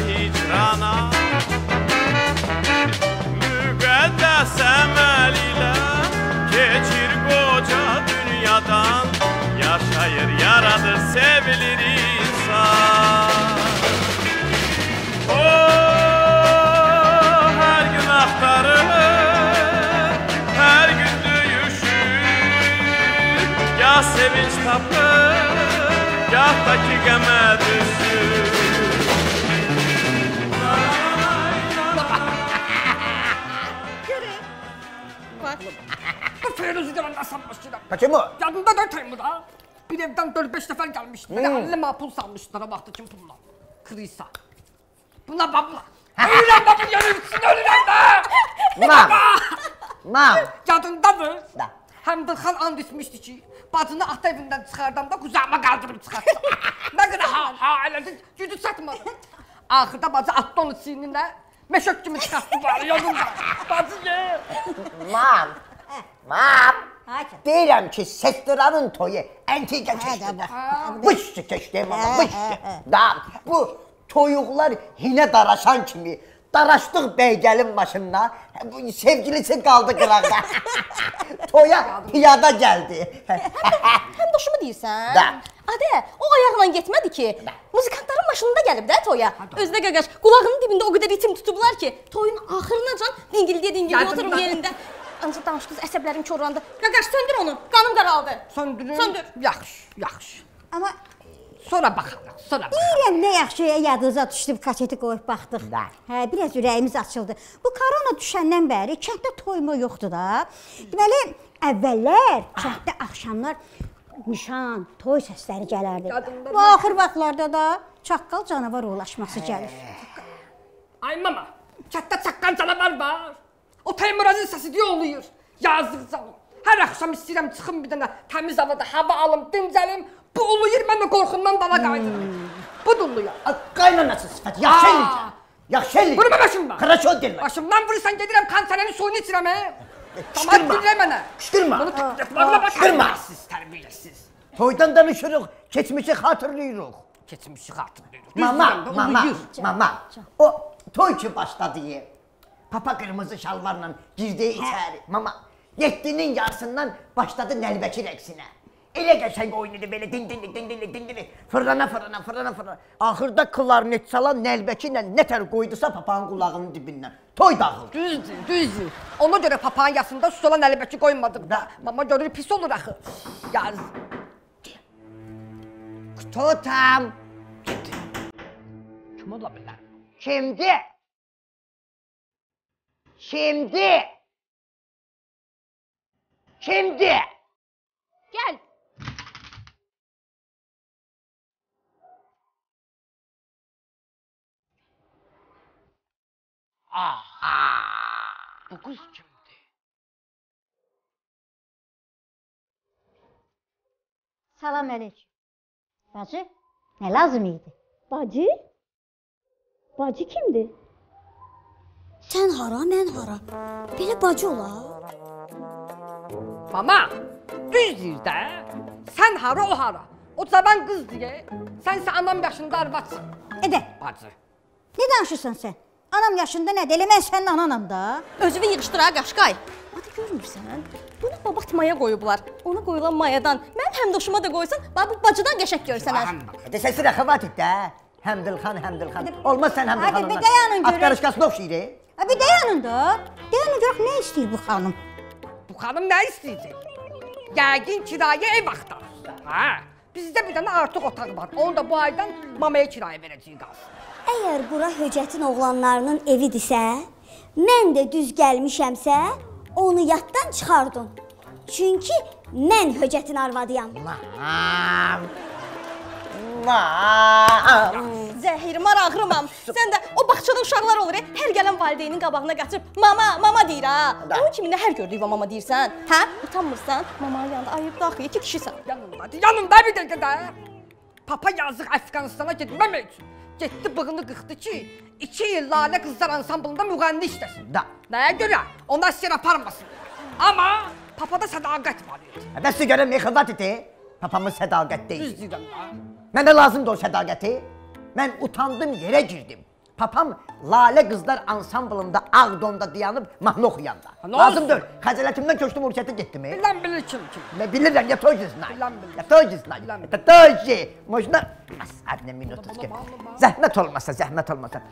hicrana müqəddəs əməl ilə keçir qoca dünyadan yaşayır, yaradır, sevilir insan. Hər gün axtarır, hər gün döyüşür, gah sevinç tapır, gah da ki qəmə düşür. Bu Feyruz'u yalandan sanmıştılar. Kaçı mı? Yanında da Teymur'a. Bir evden 4-5 nefer gelmişti. Böyle 50 mapul sanmışlar ama baktı kim bunlar. Kırıysa. Buna babla. Öğlen babın yanılsın öğlen de. Mam. Yadında mı? Da. Həmdilxan and içmişdi ki, bacını ata evindən çıxardanda qucağıma qaldırıb çıxartdı. Ne kadar ha elədi, gücü çatmadı. Axırda bacı attı onu çiyninə, meşök kimi çıxartdı bari yolunda. Bacı ye. Mam. Deyirəm ki, Sektoranın toyu əntiqə keçdi də. Vışçı keçdi, mama, vışçı. Da, bu toyuqlar hinə daraşan kimi daraşdıq bəygəlin başında, sevgilisi qaldı qıraqda. Toya piyada gəldi. Həm doşumu deyirsən? Da. Adə, o ayaqla getmədi ki. Muzikantların maşınında gəlib də toya. Özünə qaqaş, qulağının dibində o qədər ritim tutublar ki, toyun axırınacan dingildiyə oturub yerində. Ancaq danış qız, əsəblərim korlandı. Qaqaş, söndür onu, qanım qaraldı. Söndürün. Söndür. Yaxşı. Amma sonra baxarıq, sonra baxarıq. deyirəm, nə yaxşı yadınıza düşdü, kaseti qoyub baxdıq. Hə, biraz ürəyimiz açıldı. Bu korona düşəndən bəri kənddə toyma yoxdur da. Deməli, əvvəllər kənddə axşamlar nişan, toy səsləri gələrdi. Bu axır vaxtlarda da çaqqal canavar ulaşması gəlir. Ay mama, kətdə çaqqal canavar var. O Teymur'un səsi deyə oluyur. Yazıq canım. Hər axşam istəyirəm çıxım bir dənə təmiz havada hava alım, dincəlim. Bu oluyur, mən də qorxundan dala qaydırım. Bu da oluyur. Qaynanası sifət, yaxşı eləyəcəm. Yaxşı eləyəcəm. Vurma başımdan. Xıraç ol dilmə. Başımdan vurursan gedirəm kanserenin suyunu içirəm. Qışqırma. Tamam, dinlə mənə. Qışqırma. Bunu tutmaqla bax. Qışqırma. Siz tərbiyəsiz. Toydan danışırıq, keçmişi xatırlayırıq. Keçmişi xatırlayırıq. Mama. O toy ki başladı. Papa qırmızı şalvarla girdi içəri. Mama, 7'nin yarısından başladı Nəlbəki rəqsinə. Elə qəşəng oynadı belə dindinli. Fırlana. Axırda klarnet çalan Nəlbəki ilə nətər qoydusa papağın qulağının dibindən. Toy dağıldı. Düzdür. Ona görə papağın yasında sus olan Nəlbəki qoymadık da. Mama görür pis olur axı. Yaz. Tutam. Kim ola bilər? Şimdi. Gəl. Bu qız kimdir? Salam əleykum. Bacı, nə lazım idi? Bacı? Bacı kimdir? Sən hara, mən hara? Belə bacı olar? Mama, düz deyir də. Sən hara, o hara. O cavan qız diye. Sənsə anam yaşında arvadsın. Edə, Bacı. nə danışırsan sən? Anam yaşında nədir? Elə mən sənin ananam da. Özünü yığışdır ha Qaşqay. Adı görmürsən? Bunu babat maya qoyublar. Ona qoyulan mayadan. Mənim həmdoşuma da qoysan, bax bu bacıdan qəşəng görsənər. Desəsinə xəvat et də. Həmdilxan. Olmaz sən Həmdilxanla. Bir dayanın görək. Atqarışqasına oxşayır. Bir dayanın da. Dayanın görək nə istəyir bu xanım? Bu xanım nə istəyəcək? Yəqin kirayə ev axtarır. Hə? Bizdə bir dənə artıq otaq var. Onu da bu aydan mamaya kirayə verəcəyik qalsın. Əgər bura Höcətin oğlanlarının evidirsə, mən də düz gəlmişəmsə, onu yaddan çıxardın. Çünki mən Höcətin arvadıyam. Zəhirmar ağrımam. Sən də o bağçada uşaqlar olur, hər gələn valideynin qabağına qaçıb mama deyir ha. Onun kimi nə hər gördüyü mama deyirsən? Hə? Utanmırsan? Mamanın yanında ayıb daxil, iki kişisən. Yanımda bir dəqiqə də. Papa yazıq Əfqanistana getməmək üçün. Getdi bığını qıxdı ki, 2 il Lalə Qızlar Ansamblında müğənni işləsin. Nəyə görə? Ona sir aparmasın. Amma papada sədaqət var idi. Bəs görəm nə xəvat etdi? Papamın sədaqət deyil. Düz deyirəm da. Mənə lazımdır o sədaqəti. Mən utandım yerə girdim. Papam Lalə Qızlar ansamblında Ağdonda dayanıb mahnı oxuyanda. Lazımdır. Xəcələtimdən köçdüm Urkətə getdim. Bilən bilir kim. Ne bilirəm, ya toy znay. Bilən bilir. Ya toy znay. Ya toy şey. Možda... Adne minutus ki. Zəhmət olmasa, zəhmət olmasa.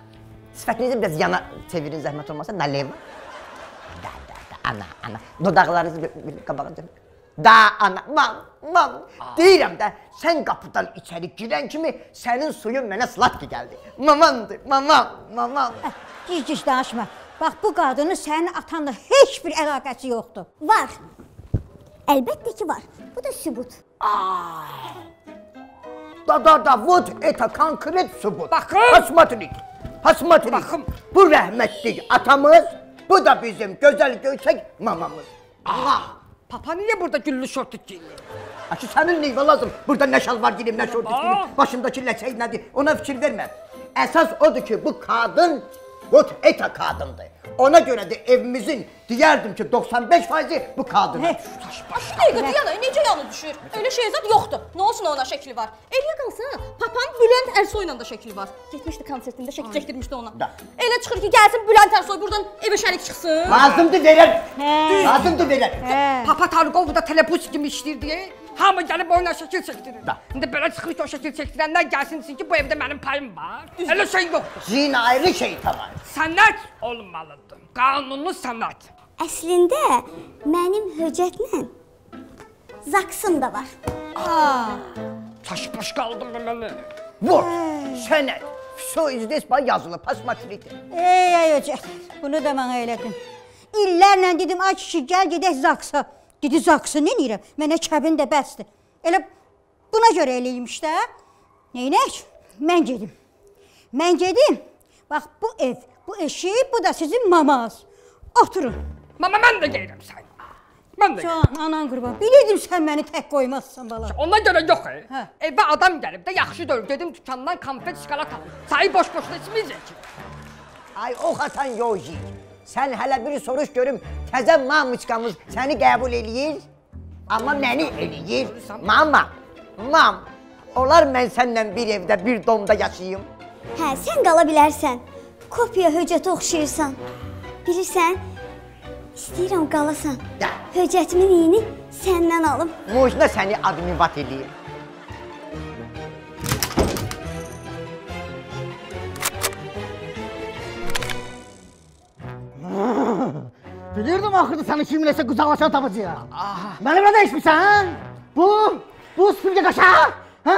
Sifətinizi biraz yana çevirin, zəhmət olmasa. Nalev. Da, ana. Dodaqlarınızı bir qabağa çevirin. Da, ana, mam. Deyirəm də, sən qapıdan içəri girən kimi sənin suyun mənə slatki gəldi. Mamandır, mamam. Gic danışma. Bax, bu qadının sənin atanla heç bir əlaqəsi yoxdur. Var. Əlbəttə ki var. Bu da sübut. Da, вот это konkret sübut. Baxın. Pasmatrik. Baxın. Bu rəhmətlik atamız, bu da bizim gözəl göysək mamamız. Papa niye burada güllü şortuk giyinir? Açı sənin neyvə lazım? Burada nə şalvar giyim, nə şortuk giyim, başındakı ləçək nədir? Ona fikir vermə. Əsas odur ki, bu kadın, вот это kadındır. Ona görə də evimizin deyərdim ki 95%'i bu kadına. Bir dəqiqə Diana, necə yanı düşür? Öyle şeyzad yoxdur. Nə olsun ona şəkli var. Eləyə qalsa, papan Bülent Ersoyla da şəkli var. Getmişdi konsertində şəkil çəkdirmişdi ona. Elə çıxır ki, gəlsin Bülent Ersoy buradan evə şərik çıxsın. Lazımdır verər. Papa Tarıqov da telebus kimi işləyir deyə hamı gəlib oyuna şəkil çəkdirir. İndi belə çıxır ki, o şəkil çəkdirənlər gəlsin ki, bu evdə mənim payım var. Elə şey yoxdur. Zin ayrı şey tamam. Sənət olmalıdır. Qanunlu sənət. Əslində mənim höcətlə zaksım da var. Çaş-baş qaldım mənə. Вот, sənət. Все здесь yazılı, pasmatrikdir. Ey höcət, bunu da mənə elədin. İllərlə dedim, ay kişi, gəl gedək zaksa. Dedi, zaksı nə deyirəm? Mənə kəbin də bəsdir. Elə buna görə eləyim işdə. Neynək? Mən gedim. Bax, bu ev, bu eşik, bu da sizin mamaz. Oturun. Mama, mən də geyirəm sən. Mən də geyirəm. Can, anan qurban, bilirdim sən məni tək qoymazsan bala. Ona görə yox. Evə adam gəlib də yaxşı dör. Dedim dükandan konfet, şokolad alım. Sayı boş-boşuna içməyəcək ki. Ay, o xatan yox. Sən hələ bir soruş görüm, təzə mamıçqamız səni qəbul eləyir, amma məni eləyir. Mam, olar mən səndən bir evdə, bir domda yaşayayım? Hə, sən qala bilərsən. Kopya höcətə oxşayırsan. Bilirsən, istəyirəm qalasan. Höcətimin iyini səndən alım. Mujna səni admivat eləyir. Bilirdim axırda səni kiminləsə qucaqlaşan tapacaq. Məni burada içmirsən, hə? Bu süpürgə qaşa, hə?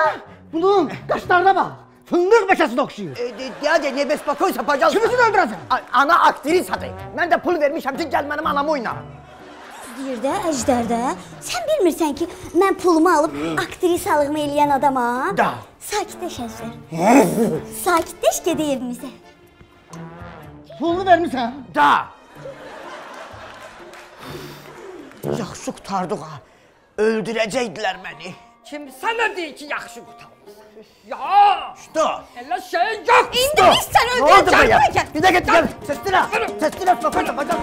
Bunun qaşlarına bax, fındıq məşəsində oxşayır. Deyəcək, ne bespakoysa bacalsa. Kimisini öldürəcəm? Ana aktrisadır. Mən də pul vermişəm ki, gəl mənim anamı oyna. Deyir də, Əjdər də, sən bilmirsən ki, mən pulumu alıb aktrisalığımı eləyən adamam. Da. Sakitləş Əjdər. Sakitləş, gedək evimizə. Pulunu vermirsən? Da. Yaxşı qutardıq ha. Öldürəcəkdilər məni. Kim sənə deyir ki, yaxşı qurtarmısın? Ya! Что? Elə şey yox! İndi biz səni Ne oldu be ya? öldürəcək. Bir dakika gel. Sestina, spokojno, bacak.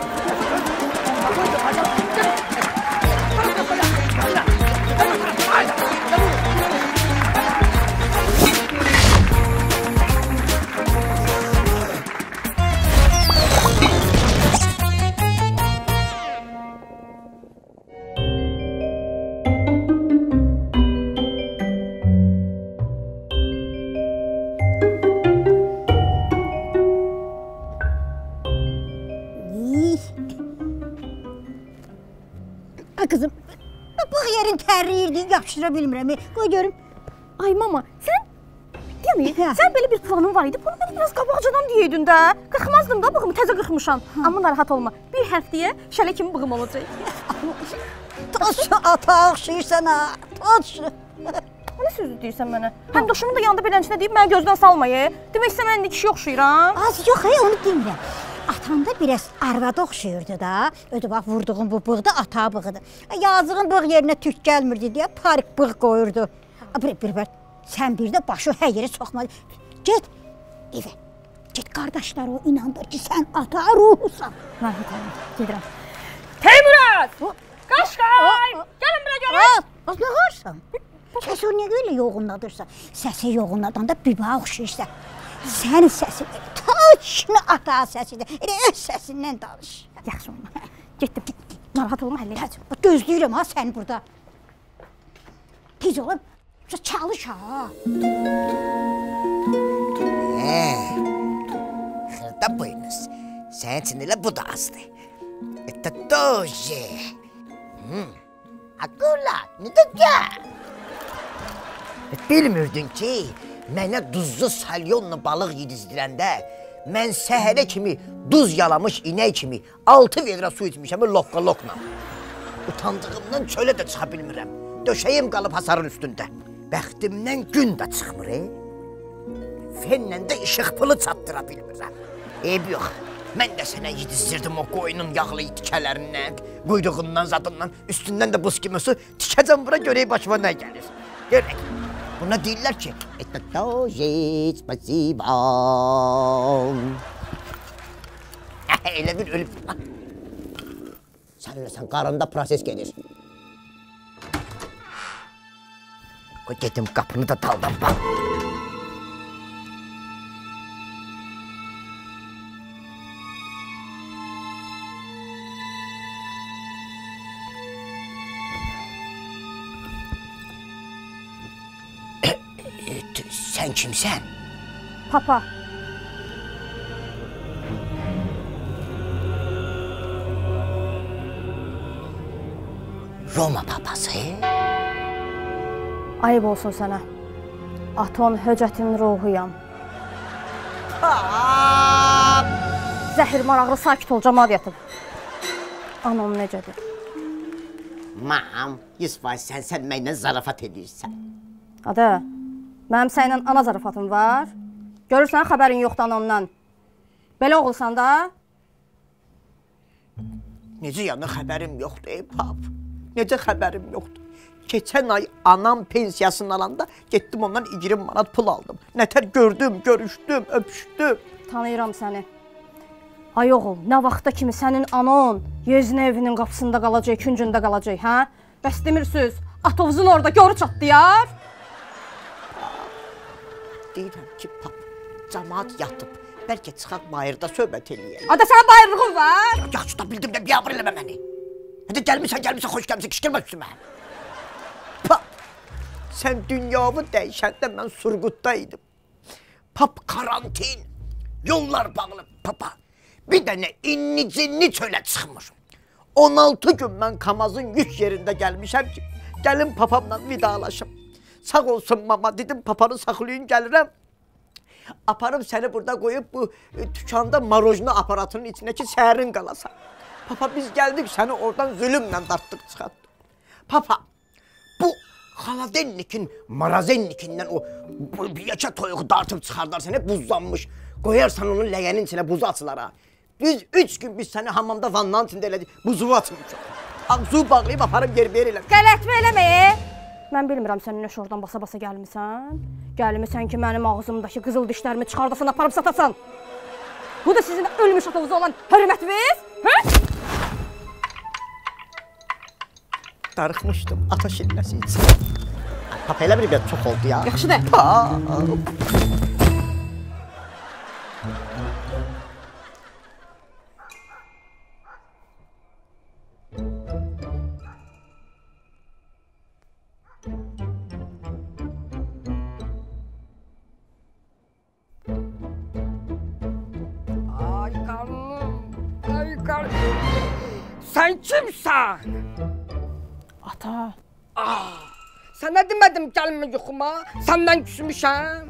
Kızım, bu yerin tərliyirdi, yapışdıra bilmirəm. Qoy görüm. Ay mama, sən belə bir planın var idi. Bunu mənə biraz qabaqcadan deyirdin də. Qırxmazdım da bığımı, təzə qırxmışam. Amma narahat olma. Bir həftəyə şələ kimi bığım olacaq. Toşu ata oxşayırsan ha. Toşu. Nə sözü deyirsən mənə? Həm daşımın da yanında belənçinə deyib mənə gözdən salmayı. Demək isə mən indi kişi oxşayıram. Az yox, onu demirəm. Atanda biraz arvada oxşayırdı da. Ödə bax, vurduğum bu bığ da ata bığıdır. Yazığın bığ yerinə tük gəlmirdi deyə parik bığ qoyurdu. Bir, sən bir də başı hər yerə soxmadı. Get evə. Get qardaşlar o inandır ki, sən ata ruhusan. Tamam, gedirəm. Teymurat! Qaşqay! Gəlin bura görək. Az nə qarsan? Səs o niyə elə yoğunladırsa? Səsi yoğunladan da bir bağa oxşayırsa. Sənin səsin taşını ata səsidir. Elə öz səsindən danış. Yaxşı olma. Getdim. Narahat olma, həll edəcəm. Bax, gözləyirəm ha səni burada. Tez olub, çalış ha. Xırda boynuz. Sənin üçün elə bu da azdır. Это тоже. Akula, ne de gel. Bilmirdin ki, mənə duzlu salyonla balıq yedizdirəndə, mən səhərə kimi duz yalamış inək kimi 6 vedra su içmişəm lokla. Utandığımdan çölə də çıxa bilmirəm. Döşəyim qalıb hasarın üstündə. Bəxtimdən gün də çıxmır, Fenlə də işıq pılı çatdıra bilmirəm. Eyb yox, mən də sənə yedizdirdim o qoyunun yağlı tikələrindən, quyruğundan, zadından, üstündən də buz kimi su tikəcəm bura görək başıma nə gəlir. Görək. Buna deyirlər ki, это тоже спасибо. Elə bir ölüb. Sən qarında proses gedir. Qoy gedim qapını da daldan bax. Sən kimsən? Papa. Roma papası. Ayıb olsun sənə. Aton höcətin ruhuyam. Zəhir maraqlı sakit ol, cəmaat yatıb. Anam necədir? Mam, 100% sən mənlə zarafat edirsən. Adı, mənim səninlə ana zarafatım var. Görürsən, xəbərin yoxdur anamdan. Belə oğulsan da. Necə yana xəbərim yoxdur, pap? Necə xəbərim yoxdur? Keçən ay anam pensiyasını alanda getdim ondan 20 manat pul aldım. Nətər gördüm, görüşdüm, öpüşdüm. Tanıyıram səni. Ay oğul, nə vaxta kimi sənin anan Yeznə evinin qapısında qalacaq, küncündə qalacaq, hə? Bəs demirsiniz, atovuzun orada görü çatlayar? Deyirəm ki, pap, cəmaat yatıb. Bəlkə çıxaq bayırda söhbət eləyək. Ada, sənin bayırlığın var. Ya tuta bildim də biabır eləmə məni. Hadi gəlmirsən, xoş gəlmirsən, kişkirmə üstümə. Pap, sən dünyamı dəyişəndə mən Surgut'daydım. Pap, karantin, yollar bağlı, papa. Bir dənə inni-cinni çölə çıxmışım. 16 gün mən Kamazın yük yerində gəlmişəm ki, gəlin papamla vidalaşım. Sağ olsun mama, dedim papanı saxlayın gəlirəm. Aparım səni burada qoyub bu tükanda marojna aparatının içindəki səhərin qalasan. Papa, biz gəldik, səni oradan zülümlə dartdıq, çıxartdık. Papa, bu xaladennikin, marazennikindən o yekə toyuğu dartıb çıxardar səni, buzlanmış. Qoyarsan onun ləyənin içinə buzu açılar ha. Biz 3 gün biz səni hamamda vannanın içində elədik, buzuvu açmışıq. Ağzığı bağlayıb aparım yer-bir eləmiş. Qələtmə eləmə, Mən bilmirəm sən nə şordan basa-basa gəlmisən. Gəlmisən ki, mənim ağzımdakı qızıl dişlərimi çıxardasan, aparıb satasan. Bu da sizin ölmüş atavuzda olan hörmətiniz, hə? Darıxmışdım, ata şilləsi için. Papa, elə bir biraz çox oldu ya. Yaxşı da. Sen kimsən? Ata. Sənə demədim gəlmə yuxuma, səndən küsmüşəm.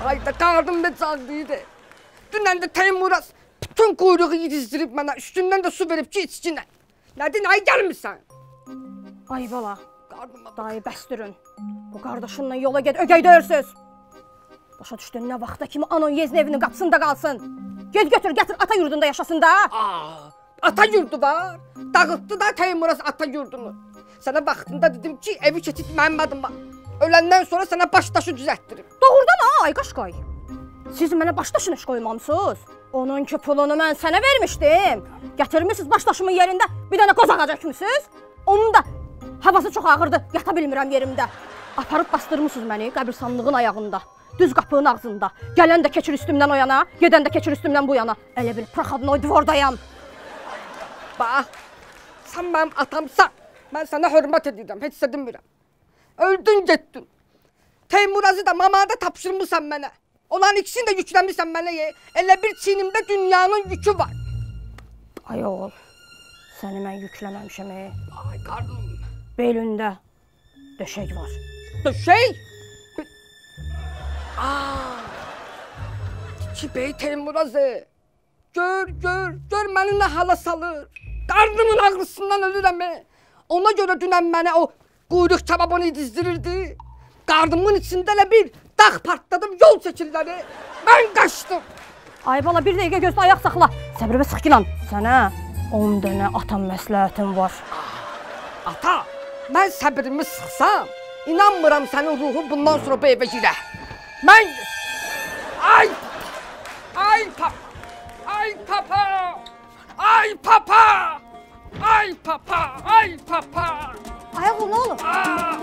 Ayda qardım da cazlıydı. Dünən də Teymuraz bütün quyruğu yedizdirib mənə, üstündən də su verib ki, içkinə. Nədir, nəyə gəlmirsən? Ay bala, dayı bəsdirin. Bu qardaşınla yola ged, ögey döyürsüz. Başa düşdün, nə vaxta kimi anon Yeznə evinin qapısında qalsın. Ged götür, gətir, ata yurdunda yaşasın da. Ata yurdu var, dağıtdı da Teymuraz ata yurdunu. Sənə vaxtında dedim ki, evi keçid mənim adıma. Öləndən sonra sənə başdaşı düzəltdirim. Doğrudan ha, ay qaşqay. Siz mənə başdaşını iş qoymamısınız. Onun ki pulunu mən sənə vermişdim. Gətirmişsiniz başdaşımın yerində bir dənə qoz ağacı əkmişsiniz. Onun da havası çox ağırdı, yata bilmirəm yerimdə. Aparıb bastırmışsınız məni qəbirstanlığın ayağında. Düz qapının ağzında. Gələn də keçir üstümdən o yana, gedən də keçir üstümdən bu yana. Elə bil proxodnoy divordayam. Bax, sən mənim atamsan. Mən sənə hörmət edirəm, heç də demirəm. Öldün, getdin. Teymurazı da, mamanı da tapşırmısan mənə. Onların ikisini də yükləmirsən mənə. Elə bir çiynimdə dünyanın yükü var. Ay oğul, səni mən yükləməmişəm. Ay qarnım. Belündə döşək var. Döşək? Ki bey Teymurazı. Gör məni nə hala salır. Qarnımın ağrısından ölürəm. Ona görə dünən mənə o quyruq kebabını dizdirirdi. Qarnımın içində elə bir dağ partladım, yol çəkirləri. Mən qaçdım. Ay bala, bir dəqiqə gözlə, ayaq saxla. Səbir və sıxkilan. Sənə 10 dənə atam məsləhətim var. Ata, mən səbrimi sıxsam, inanmıram sənin ruhun bundan sonra bu evə girə. Mən... Ay papa! Ay papa! Ay papa! Ay papa! Ay papa! Ay oğlum, nə olur? Ay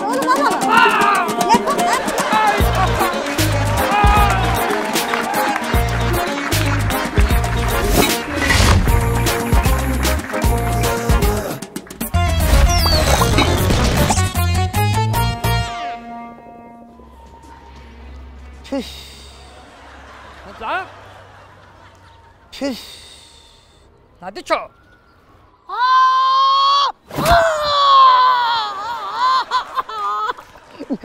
Oğlum, Allah! Ne papa? papa! Püf. Lan, Püf. nədir ki o?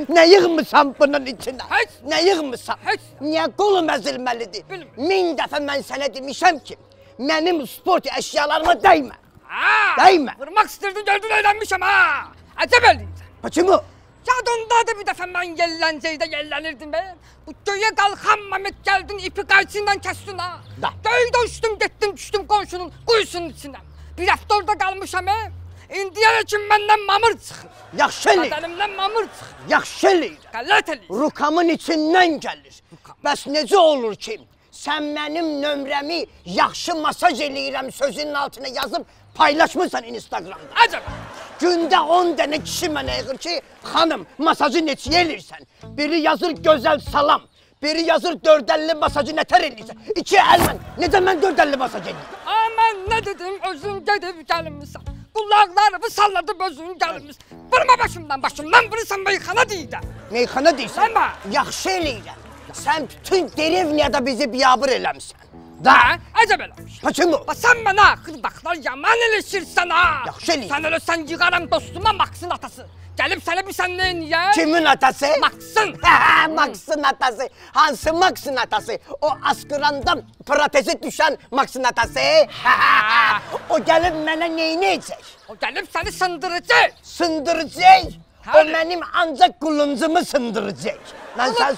Ne yığmışsan bunun içine? Heç. Ne yığmışsan? Heç. Niye kolum ezilmelidir? Bilmem. 1000 defa ben sana demişim ki, benim sport eşyalarıma değme. Ha! Değme. Vurmaq istərdin, gördün, eylənmişəm ha! Əcəb eləyirsən. Paçımı? Yadındadır bir dəfə mən yelləncəkdə yellənirdim ben. Bu göyə qalxan Mehmet gəldin, ipi qayçından kəsdin ha! Da. Göydə uçdum, getdim, düşdüm qonşunun quyusunun içinə. Bir həftə orada qalmışam İndiyənə kim məndən mamır çıxır. Yaxşı eləyir. Bədənimdən mamır çıxır. Yaxşı eləyir. Qələt eləyir. Rukamın içindən gəlir. Bəs necə olur ki, sən mənim nömrəmi yaxşı masaj eləyirəm sözünün altına yazıb paylaşmışsan Instagramda. Əcəb. Gündə 10 dənə kişi mənə yığır ki, xanım masajı neçə eləyirsən? Biri yazır gözəl salam, biri yazır 450 masajı nətər eləyirsən? 2 əllə, necə mən 450 masaj eləyirəm? Mən nə dedim, özün gedib gəlmişsən. Qulaqlarımı salladım, özün gəlmişsən. Vurma başımdan vurursan meyxana deyirəm. Meyxana deyirsən? Səmə. Yaxşı eləyirəm. Sən bütün derevniyada bizi biyabır eləmişsən. Da. Əcəb eləmiş. Paçımı? Sən mənə xırbaxlar yaman eləşirsən ha. Yaxşı eləyirəm. Sən ölürsən yığaram dostuma Maksın atası. Gəlib sənə bir sən neyniyər? Kimin atası? Maksın. Maksın atası. Hansı Maksın atası? O askıranda protezi düşən Maksın atası. O gəlib mənə neynəyəcək? O gəlib səni sındıracaq. Sındıracaq. O Hadi. mənim ancaq quluncumu sındıracaq. Lan sen...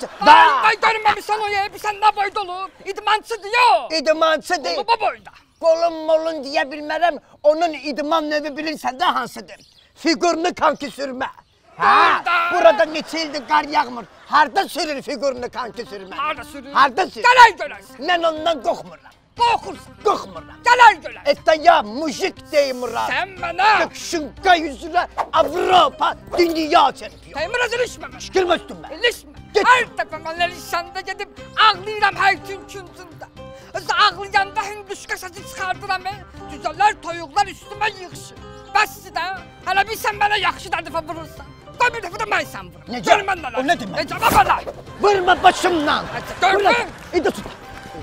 Ay görməmişsən o yer, sən nə boyda olur? İdmançı diyor. İdmançı deyil. Onu bu boyda. Kolum molun deyə bilmərəm. Onun idman növü bilirsən də hansıdır? Figurunu kanki sürmə. Ha, burada neçə ildir qar yağmır. Harda sürür figurunu kanki sürmə? Harda sürür? Harda sürür? Gələr görərsən. Mən ondan qorxmuram. Qorxursan. Qorxmuram. Gələr görərsən. Etta ya mujik deyimura. Sən mənə. Şınqa yüzüne Avropa dünya çempiyon. Teymur ilişməmə. Şükürmə üstümə. İlişmə. Get. Hər dəfə mən ilişəndə gedib ağlayıram hər gün küncündə. Öz ağlayanda hündüşka səsi çıxardıram. Cüzələr, toyuqlar üstümə yığışır. Bəsdir də, hələ bir sən mənə yaxşı dəfə vurursan. Qoy bir dəfə də mən sən vurum. Necə? Gör mən nələr. O nə demək? Necə, baba? Vurma başımdan. Görmün. İdi suda.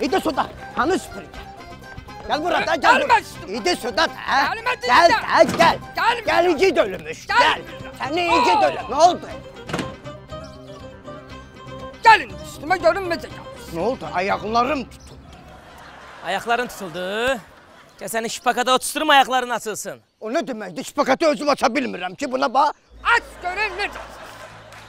İdi suda. Hanı süpürge. Gel burada, gel Gəlmə burada. üstümə. İdi suda da. Gəlmə Gel, deyirəm. gel. Gəlmə. Gel iki dölümüş. Gel. Gel. Seni iki dölüm. Ne oldu? Gəlin üstümə görün necə gəlirsən. Ne oldu? Ayaklarım tutuldu. Ayakların tutuldu. Gel seni şipakada oturturum ayakların açılsın. O ne demekti? Şipakatı özüm açabilmirəm ki buna bak. Aç görün necə.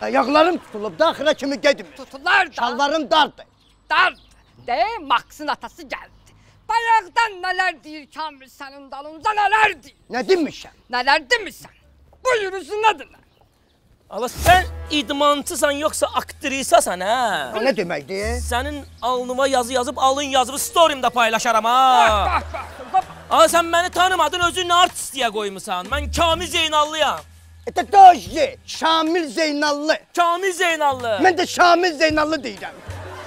Ayaklarım tutulub da axıra kimi gedmir. Tutular da. Şalvarım dardı. Dardı. De, Maksın atası gəldi. Bayaqdan nələr deyir Kamil sənin dalınca, nələr deyir. Ne demişəm? Nələr demirsən? Buyur üzünədir. Allah sen idmançısan yoksa aktrisasan ha. O ne demekti? Senin alnıma yazı yazıp alın yazıp story'imde paylaşaram ha. Bak. Aa sen beni tanımadın özünü artist diye koymuşsan. Ben Kamil Zeynallıyam. Doji, Şamil Zeynallı. Kamil Zeynallı. Mən də Şamil Zeynallı deyirəm.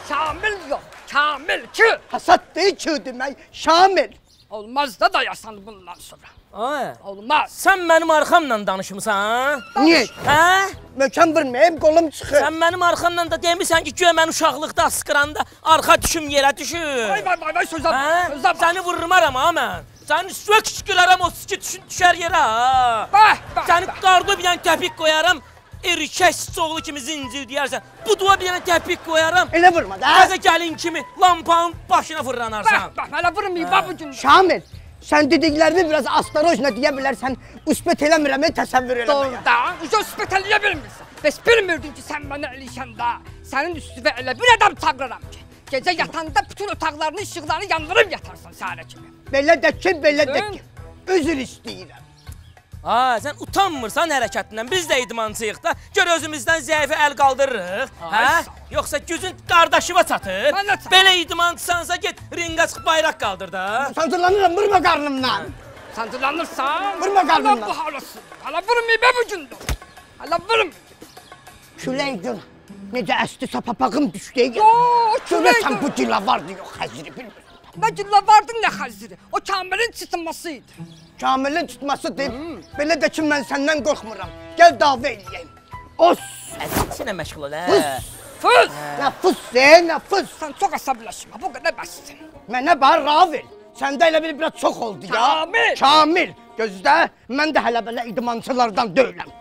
Şamil yok, Kamil ki. Hasat deyil ki demək, Şamil. Olmaz da dayasan bundan sonra. Ay. Olmaz. Sən mənim arxamla danışmısan? Niyə? Hə? Mökəm vurmayayım, qolum çıxır. Sən mənim arxamdan da demirsən ki, güya mən uşaqlıqda sıqıranda arxa düşüm yerə düşür. Vay, sözə Hə? bak. Səni vurmaram ha mən. Sənin üstünə küçüklərəm, o sıçı düşər yerə ha. Bax. Səni qarda bir dənə təpik qoyaram, erkək sıçoğlu kimi zincir deyərsən. Buduğa bir dənə təpik qoyaram. Elə vurma da. Təzə gəlin kimi lampanın başına fırlanarsan. Bak, hələ vurmayıb bax bu gün. Şamil, sən dediklərimi biraz astarojla deyə bilərsən. Üsbət eləmirəm, təsəvvür eləmə. Doğrudan, uca üsbət eləyə bilmirsən. Bəs bilmirdin ki, sən mənə eləyəndə sənin üstüvə elə bir adam çağırıram ki, gecə yatanda bütün otaqlarının işıqlarını yandırıb yatarsan səhərə kimi. Belə də ki. Üzr istəyirəm. Ha, sən utanmırsan hərəkətindən. Biz də idmançıyıq da. Gör özümüzdən zəifə əl qaldırırıq. Hə? Yoxsa gücün qardaşıva çatır. Mənə çatır. Belə idmançısansa get rinqa çıx bayraq qaldır da. Sancılanıram, vurma qarnımdan. Sancılanırsan, Vurma qarnımdan. Allah bu halasın. Hala vurmayıb bu gündür. Hala vurmayıb. Külək gün necə əstisə papağım düşdü. Yoo, külək Görəsən gün. bu gila vardı yox, həziri bilmirəm. Nə güllə vardı, nə xəziri. O Kamilin çıxmasıydı. Kamilin tutmasıdır. Belə də ki, mən səndən qorxmuram. Gəl dava eləyəyim. Os! Sənə məşğul ol, hə? Fız! Nə fıs, nə fıs. Sən çox əsəbləşmə, bu qədər bəssin. Mənə bax, Ravil. Səndə elə bir biraz çox oldu ya. Kamil! Kamil! Gözdə, mən də hələ belə idmançılardan deyiləm.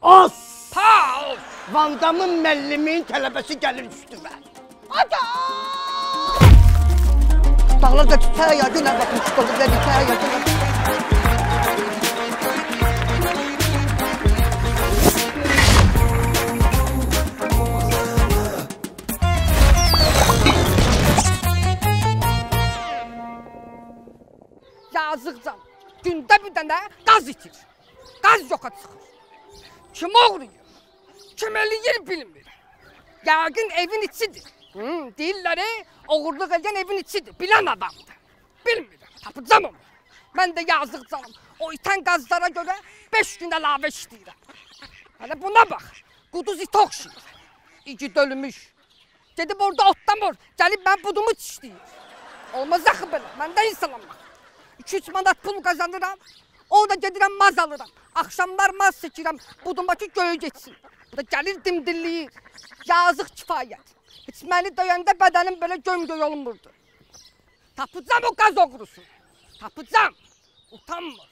Os! Paus! Vandamın məllimin tələbəsi gəlir üstümə. Ada! Dağlarda tütəyə yadına baxın, çıxıldı və tütəyə yadına baxın. Yazıqcan, gündə bir dənə qaz itir. Qaz yoxa çıxır. Kim oğruyur? Kim eləyir bilmir. Yəqin evin içidir. Deyirlər, oğurluq edən evin içidir. Bilən adamdır. Bilmirəm, tapacam onu. Mən də yazıqcanım. O itən qazlara görə 5 gün əlavə işləyirəm. Hələ buna bax, quduz iti oxşayır. İki dölmüş. Gedib orada otlamır, gəlib mən budumu çişləyir. Olmaz axı belə, məndə insanam bax. 2-3 manat pul qazanıram, orada gedirəm maz alıram. Axşamlar maz çəkirəm, buduma ki göğü geçsin. Bu da gəlir dimdilliyir. Yazıq kifayət. Heç məni döyəndə bədənim belə göm-göy olmurdu. Tapacam o qaz oğrusu. Tapacam. Utanmır.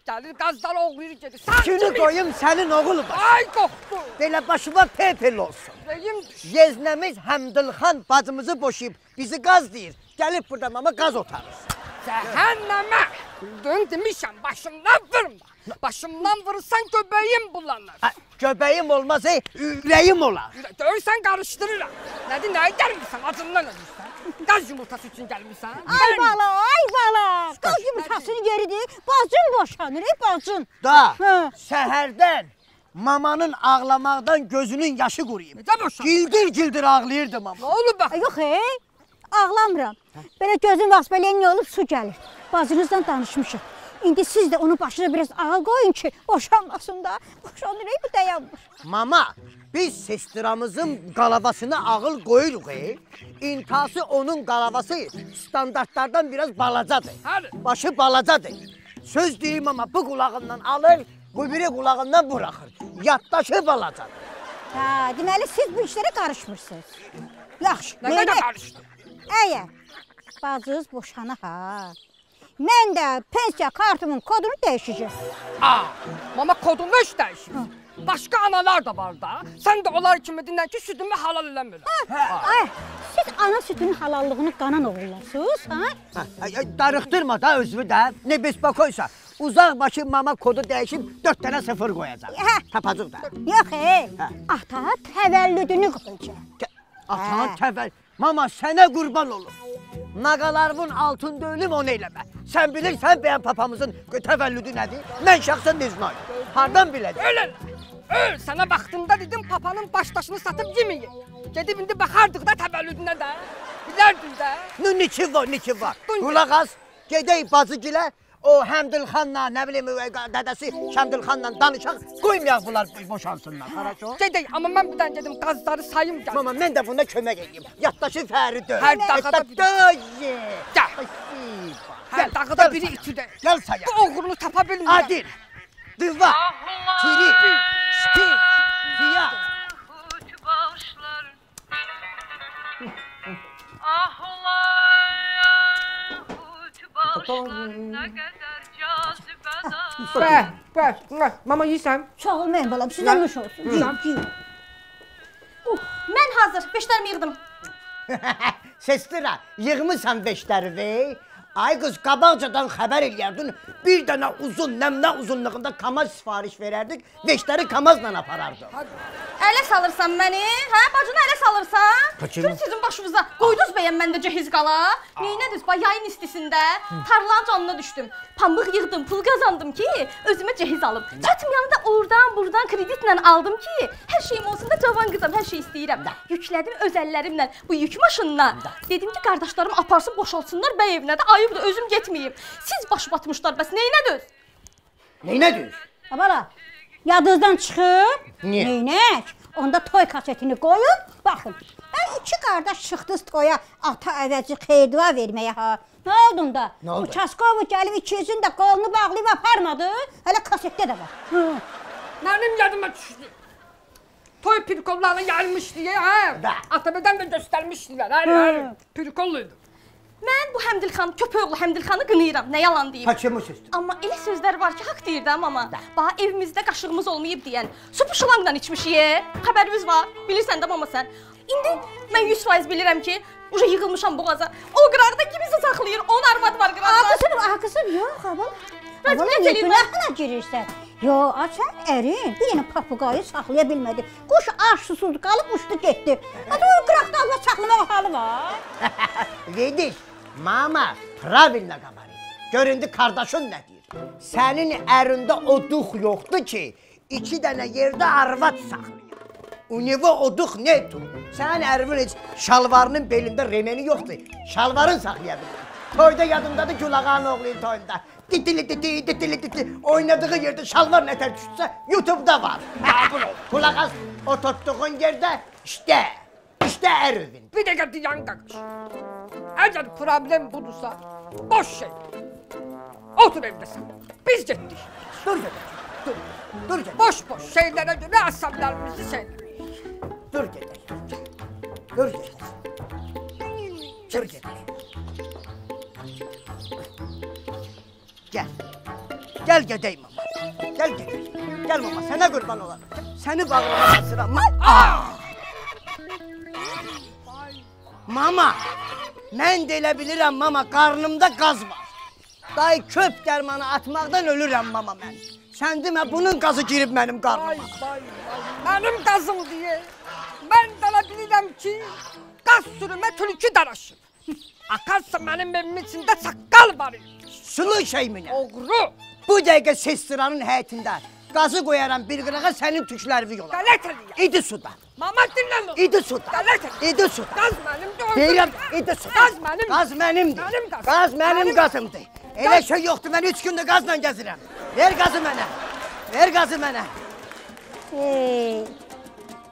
Gəlir qazlar oğruyur gedir. Günü qoyum sənin oğul baş. Ay qoxdu. Belə başıma pepel olsun. Rəyim Yeznəmiz Həmdülxan bacımızı boşayıb bizi qaz deyir. Gəlib burada mama qaz otarız. cəhənnəmə. Dün demişəm, başımdan vurma. Başımdan vurursan göbəyim bulanır. Göbəyim olmaz, ürəyim olar. Görürsən qarışdırıram. Nədir, nəyə gəlmirsən? Acından ölürsən. Qaz yumurtası üçün gəlmirsən. Ay bala. Qaz yumurtasını yeridir. Bacın boşanır, bacın. Da, Hə. səhərdən mamanın ağlamaqdan gözünün yaşı quruyub. Necə boşanır? Gildir ağlayırdı Nə mama. olub bax? Yox, ağlamıram. Belə gözün vasbəliyyə olub su gəlir. Bacınızdan danışmışıq. İndi siz də onun başına biraz ağıl qoyun ki, boşanmasın da. Boşanır, bu dayanmır. Mama, biz sestiramızın qalavasına ağıl qoyuruq. İntası onun qalavası standartlardan biraz balacadır. Həli. Başı balacadır. Söz deyim ama bu qulağından alır, bu biri qulağından buraxır. Yaddaşı balacadır. Hə, deməli siz bu işlərə qarışmırsınız. Yaxşı. Nə qədər qarışdı? Əgər bacınız boşana ha. Mən də pensiya kartımın kodunu dəyişəcəm. Mama kodunu heç dəyişir. Başqa analar da var da. Sən də onlar kimi dinlən ki, südümü halal eləmirlər. Ay, siz ana sütünün halallığını qanan oğullarsınız, ha? Darıxdırma da özünü də. Ne besbakoysa. Uzaq başı mama kodu dəyişib 4 dənə 0 qoyacaq. Tapacaq da. Yox, ata təvəllüdünü qoyacaq. Atan təvəl. Mama sənə qurban olum. Naqalarımın altında ölüm onu eləmə. Sən bilirsən bəyən papamızın təvəllüdü nədir? Mən şəxsən neznayım. Hardan biləcək? Öl. Sənə vaxtında dedim papanın başdaşını satıb yeməyin. Gedib indi baxardıq da təvəllüdünə də. Bilərdin də. Niki var. Qulaq az. Gedək bacıgilə. o Həmdülxanla, nə bilim, dədəsi Şəmdülxanla danışaq, qoymayaq bunlar boşansınlar. Хорошо? Gedək, amma mən bir dənə gedim qazları sayım gəl. Mama, mən də buna kömək edeyim. Yaddaşı Fəri döy. Hər dağda biri. Gəl. Hər dağda biri içidə. Gəl sayaq. Bu oğrunu tapa bilmirəm. Adil, Dıva, Tiri, Stil, Fiya. Mama yeyirsən? Sağ ol mənim balam, sizə nuş olsun. Mən hazır, beşlərimi yığdım. Sestirə, yığmısan beşləri vey. Ay qız, qabaqcadan xəbər eləyərdin, bir dənə uzun, nəmnə uzunluğunda kamaz sifariş verərdik, beşləri kamazla aparardıq. Ələ salırsan məni, hə? Bacını ələ salırsan? Kaçın? Gör sizin başınıza. Qoydunuz bəyəm məndə cehiz qala? Neynədiniz? Yayın istisində tarlanın canına düşdüm. Pambıq yığdım, pul qazandım ki, özümə cehiz alım. Çatmayanı da oradan, buradan kreditlə aldım ki, hər şeyim olsun da cavan qızam, hər şey istəyirəm. Yüklədim öz əllərimlə bu yük maşınına. Dedim ki, qardaşlarım aparsın, boşaltsınlar bəy evinə də, ayıbdır, özüm getməyim. Siz baş batmışlar, bəs neynədiniz? Neynədiniz? Bala, yadınızdan çıxıb? Niyə? Neynək? Onda toy kasetini qoyun, baxın. İki qardaş çıxdınız toya ata əvəzi xeyir-dua verməyə ha. Nə oldu da? Nə oldu? Uçaskovu gəlib ikisinin də qolunu bağlayıb aparmadı. Hələ kasetdə də var. Mənim yadıma düşdü. Toy pirkollarına gəlmiş deyə, hə? Atabədən də göstərmişdilər, hər pirkolluydu. Mən bu Həmdilxan, köpəyoğlu Həmdilxanı qınayıram, nə yalan deyim. Haçımı sestir. Amma elə sözlər var ki, haqq deyirəm amma. Bax, evimizdə qaşığımız olmayıb deyən, supu şılangdan içmişik, xəbərimiz var, bilirsən də mama sən. İndi mən 100% bilirəm ki, uca yığılmışam boğaza. O qıraqda kimisə saxlayır, onun arvadı var qıraqda. Ağzın yox, abala. Rəzmət eləyim. Günahına girirsən. Yo, sən ərin bir dənə papuqayı saxlaya bilmədi. Quş arsızsız qalıb uçdu getdi. Hadi o qıraqda alma saxlamaq halı var. Vediş, mama, pravillə qabarıydı. Göründü qardaşın nə deyir? Sənin ərində oduq yoxdur ki, 2 dənə yerdə arvad saxlayır. Univa oduq nedir? Sənin ərimin heç şalvarının belində remeni yoxdur. Şalvarın saxlaya bilir. Toyda yadımdadır Gülağanın oğlunun toyunda. Ditili oynadığı yerdə şalvar nətər düşsə YouTube'da var. Kulağaz oturtduğun yerdə işte ərivin. Bir dəqiqə diyan qaqış. Əgər problem budursa, boş şey. Otur evdəsən. Biz getdik. Dur gedək. Dur gedək. Boş şeylərə görə əsəblərimizi şeylərik. Dur gedək. Dur gedək. Dur gedək. Gəl gedək mama. Gəl gedək. Gəl mama, sənə qurban olarım. Səni bağlama basıram. Mama, mən də elə bilirəm mama, qarnımda qaz var. Day köp dərmanı atmaqdan ölürəm mama mən. Sən demə bunun qazı girib mənim qarnıma. Mənim qazım deyə. Mən də bilirəm ki, qaz sürümə tülkü daraşır. Akarsa mənim evimin içində saqqal var. Sulu şey mi nə? Oğru. Bu dəqiqə Sestiranın həyətində qazı qoyaram bir qırağa sənin tüklərimi yolar. Qələt eləyəm. İdi suda. Mama dinləmə. İdi suda. Qələt eləyəm. İdi suda. Qaz mənimdir. Deyirəm, idi suda. Qaz mənim. Qaz mənimdir. Mənim qazım. Qaz mənim qazımdır. Elə şey yoxdur, mən 3 gündür qazla gəzirəm. Ver qazı mənə. Ver qazı mənə.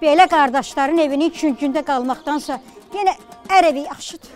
Belə qardaşların evinin 2 gündə qalmaqdansa, yenə ər evi yaxşıdır.